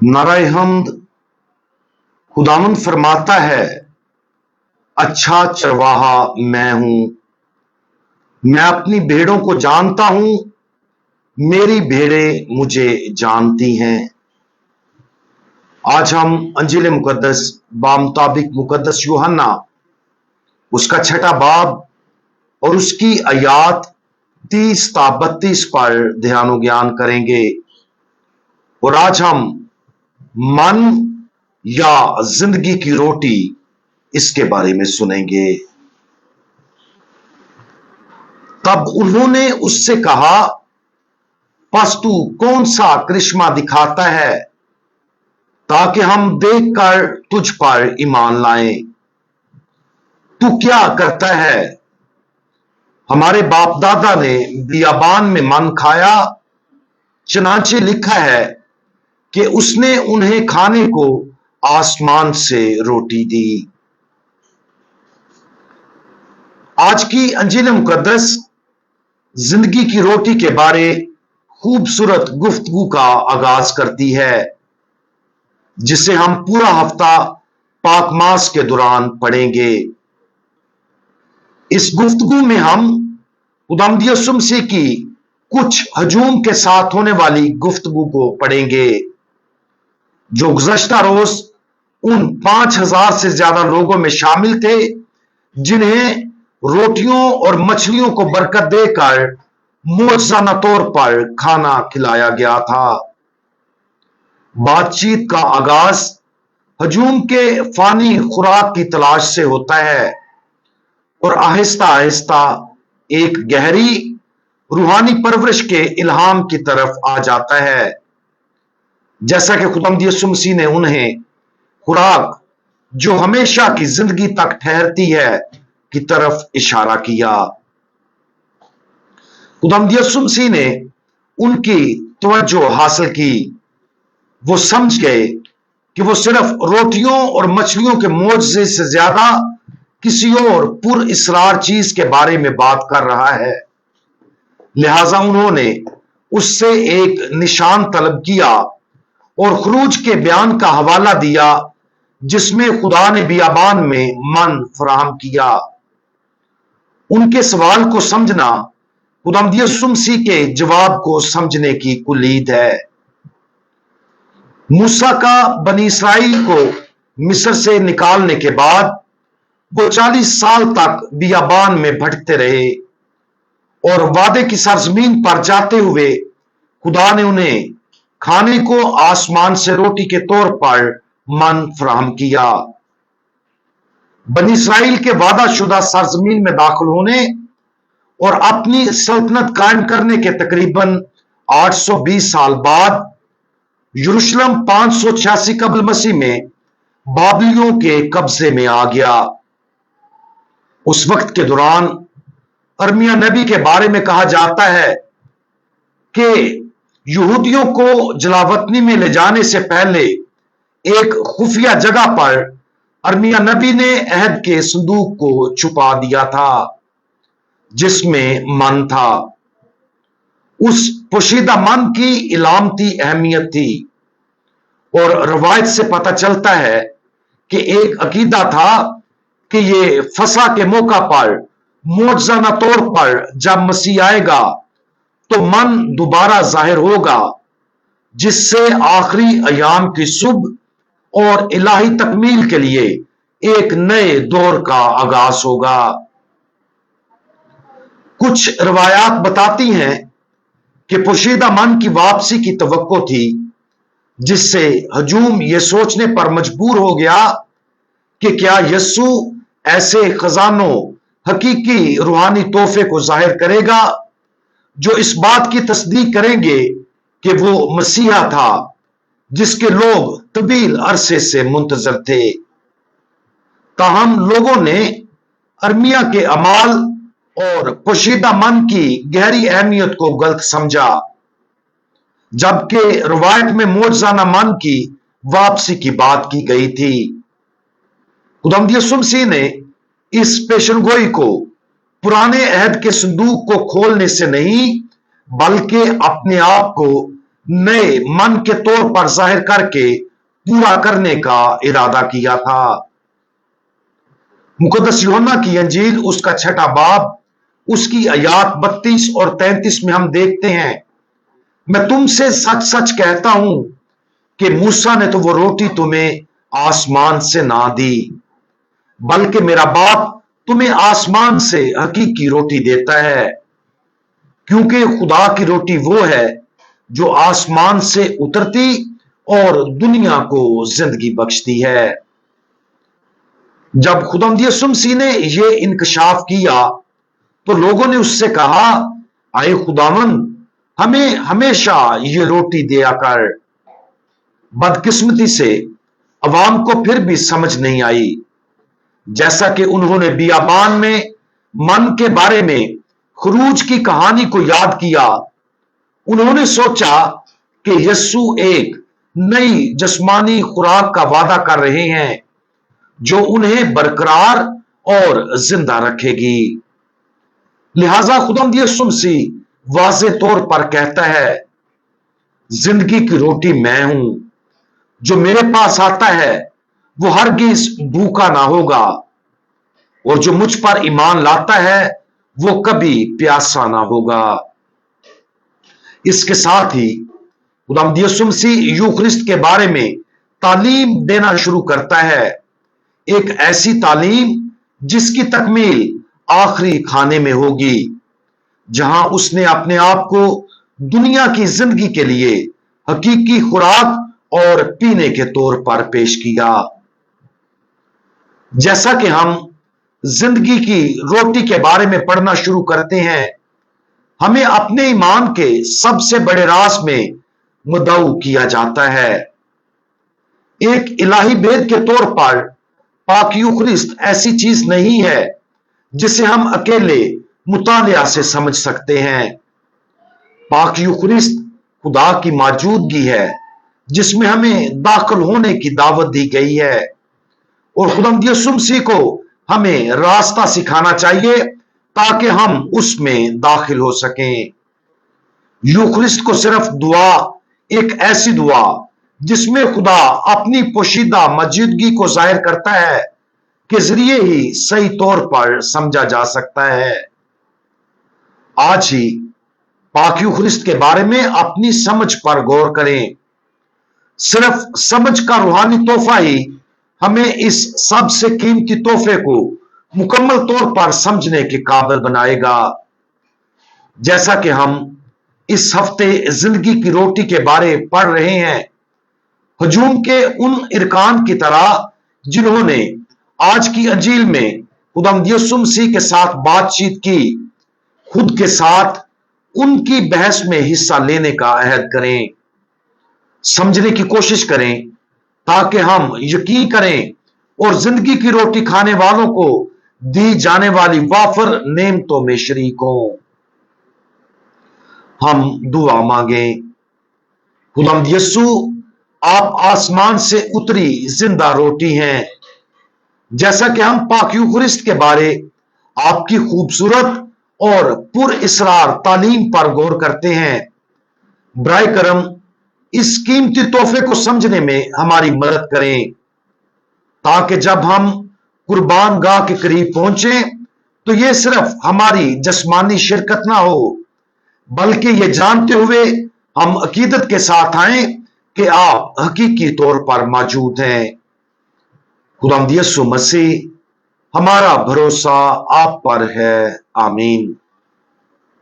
नाराए हम्द। खुदावंद फरमाता है, अच्छा चरवाहा मैं हूं, मैं अपनी भेड़ों को जानता हूं, मेरी भेड़ें मुझे जानती हैं। आज हम अंजील मुकद्दस बामुताबिक मुकद्दस यूहन्ना उसका 6 बाब और उसकी आयात 30 ता 32 पर ध्यान ज्ञान करेंगे। और आज हम मन या जिंदगी की रोटी इसके बारे में सुनेंगे। तब उन्होंने उससे कहा, बस तू कौन सा करिश्मा दिखाता है ताकि हम देखकर तुझ पर ईमान लाएं? तू क्या करता है? हमारे बाप दादा ने बियाबान में मन खाया, चनाचे लिखा है कि उसने उन्हें खाने को आसमान से रोटी दी। आज की अंजील मुकद्दस जिंदगी की रोटी के बारे खूबसूरत गुफ्तगू का आगाज करती है, जिसे हम पूरा हफ्ता पाक मास के दौरान पढ़ेंगे। इस गुफ्तगू में हम खुदावंद यीशु मसीह की कुछ हजूम के साथ होने वाली गुफ्तगू को पढ़ेंगे, जो गुज़श्ता रोज उन 5000 से ज्यादा लोगों में शामिल थे जिन्हें रोटियों और मछलियों को बरकत देकर मुअज्जज़ाना तौर पर खाना खिलाया गया था। बातचीत का आगाज हजूम के फानी खुराक की तलाश से होता है और आहिस्ता आहिस्ता एक गहरी रूहानी परवरिश के इल्हाम की तरफ आ जाता है, जैसा कि खुदावंद यीशु मसीह ने उन्हें खुराक जो हमेशा की जिंदगी तक ठहरती है की तरफ इशारा किया। खुदावंद यीशु मसीह ने उनकी तवज्जो हासिल की। वो समझ गए कि वो सिर्फ रोटियों और मछलियों के मुआवजे से ज्यादा किसी और पुर इसरार चीज के बारे में बात कर रहा है। लिहाजा उन्होंने उससे एक निशान तलब किया और खुरूज के बयान का हवाला दिया, जिसमें खुदा ने बियाबान में मन फराहम किया। उनके सवाल को समझना खुदावंद यीशु मसीह के जवाब को समझने की कुलीद है। मूसा का बनी इसराइल को मिस्र से निकालने के बाद वो 40 साल तक बियाबान में भटकते रहे और वादे की सरजमीन पर जाते हुए खुदा ने उन्हें खाने को आसमान से रोटी के तौर पर मन फराहम किया। बनी इसराइल के वादा शुदा सरजमीन में दाखिल होने और अपनी सल्तनत कायम करने के तकरीबन 820 साल बाद यरूशलेम 586 कबल मसीह में बाबिलियों के कब्जे में आ गया। उस वक्त के दौरान अरमिया नबी के बारे में कहा जाता है कि यहूदियों को जलावतनी में ले जाने से पहले एक खुफिया जगह पर अरमिया नबी ने अहद के संदूक को छुपा दिया था, जिसमें मन था। उस पोशीदा मन की इलामती अहमियत थी और रवायत से पता चलता है कि एक अकीदा था कि ये फसा के मौका पर मुअज्जज़ाना तौर पर जब मसीह आएगा तो मन दोबारा जाहिर होगा, जिससे आखिरी अयाम की सुबह और इलाही तकमील के लिए एक नए दौर का आगाज होगा। कुछ रवायात बताती हैं कि पोशीदा मन की वापसी की तवक्को थी, जिससे हजूम ये सोचने पर मजबूर हो गया कि क्या यस्सु ऐसे खजानों हकीकी रूहानी तोहफे को जाहिर करेगा जो इस बात की तस्दीक करेंगे कि वो मसीहा था जिसके लोग तवील अरसे से मुंतजर थे। ताहम लोगों ने अरमिया के अमाल और पोशीदा मन की गहरी अहमियत को गलत समझा, जबकि रवायत में मुअज्जज़ाना मन की वापसी की बात की गई थी। खुदावंद यीशु मसीह ने इस पेशनगोई को पुराने अहद के संदूक को खोलने से नहीं, बल्कि अपने आप को नए मन के तौर पर जाहिर करके पूरा करने का इरादा किया था। मुकद्दस यूहन्ना की अंजील उसका 6 बाब उसकी आयात 32 और 33 में हम देखते हैं, मैं तुमसे सच सच कहता हूं कि मूसा ने तो वो रोटी तुम्हें आसमान से ना दी, बल्कि मेरा बाप तुम्हें आसमान से हकीकी रोटी देता है, क्योंकि खुदा की रोटी वो है जो आसमान से उतरती और दुनिया को जिंदगी बख्शती है। जब खुदावंद यीशु मसीह ने ये इंकशाफ किया तो लोगों ने उससे कहा, आए खुदावंद, हमें हमेशा ये रोटी दिया कर। बदकिस्मती से अवाम को फिर भी समझ नहीं आई। जैसा कि उन्होंने बियाबान में मन के बारे में खरूज की कहानी को याद किया, उन्होंने सोचा कि यीशु एक नई जिस्मानी खुराक का वादा कर रहे हैं जो उन्हें बरकरार और जिंदा रखेगी। लिहाजा खुदावंद यीशु मसीह वाज़े तौर पर कहता है, जिंदगी की रोटी मैं हूं, जो मेरे पास आता है वो हरगिज भूखा ना होगा, और जो मुझ पर ईमान लाता है वो कभी प्यासा ना होगा। इसके साथ ही खुदावंद यीशु मसीह यूखरिस्त के बारे में तालीम देना शुरू करता है, एक ऐसी तालीम जिसकी तकमील आखिरी खाने में होगी, जहां उसने अपने आप को दुनिया की जिंदगी के लिए हकीकी खुराक और पीने के तौर पर पेश किया। जैसा कि हम जिंदगी की रोटी के बारे में पढ़ना शुरू करते हैं, हमें अपने ईमान के सबसे बड़े राज में मुद्दऊ किया जाता है। एक इलाही भेद के तौर पर पाक यूखरिस्त ऐसी चीज नहीं है जिसे हम अकेले मुतालिया से समझ सकते हैं। पाक यूखरिस्त खुदा की मौजूदगी है जिसमें हमें दाखिल होने की दावत दी गई है, और खुदावंद यीशु मसीह को हमें रास्ता सिखाना चाहिए ताकि हम उसमें दाखिल हो सकें। यूखरिस्त को सिर्फ दुआ, एक ऐसी दुआ जिसमें खुदा अपनी पोशीदा मौजूदगी को जाहिर करता है, के जरिए ही सही तौर पर समझा जा सकता है। आज ही पाक यूखरिस्त के बारे में अपनी समझ पर गौर करें। सिर्फ समझ का रूहानी तोहफा ही हमें इस सबसे कीमती तोहफे को मुकम्मल तौर पर समझने के काबिल बनाएगा। जैसा कि हम इस हफ्ते जिंदगी की रोटी के बारे पढ़ रहे हैं, हजूम के उन इरकान की तरह जिन्होंने आज की अंजील में खुदावंद यीशु मसीह के साथ बातचीत की, खुद के साथ उनकी बहस में हिस्सा लेने का अहद करें, समझने की कोशिश करें, ताकि हम यकीन करें और जिंदगी की रोटी खाने वालों को दी जाने वाली वाफर नेमतों में शरीक हों। हम दुआ मांगे। खुदावंद यीशु, आप आसमान से उतरी जिंदा रोटी हैं। जैसा कि हम पाक यूखरिस्त के बारे आपकी खूबसूरत और पुरइसरार तालीम पर गौर करते हैं, बराए करम इस कीमती तोहफे को समझने में हमारी मदद करें, ताकि जब हम कुर्बान गाह के करीब पहुंचे तो यह सिर्फ हमारी जिस्मानी शिरकत ना हो, बल्कि ये जानते हुए हम अकीदत के साथ आए कि आप हकीकी तौर पर मौजूद हैं। खुदावंद यीशु मसीह, हमारा भरोसा आप पर है। आमीन।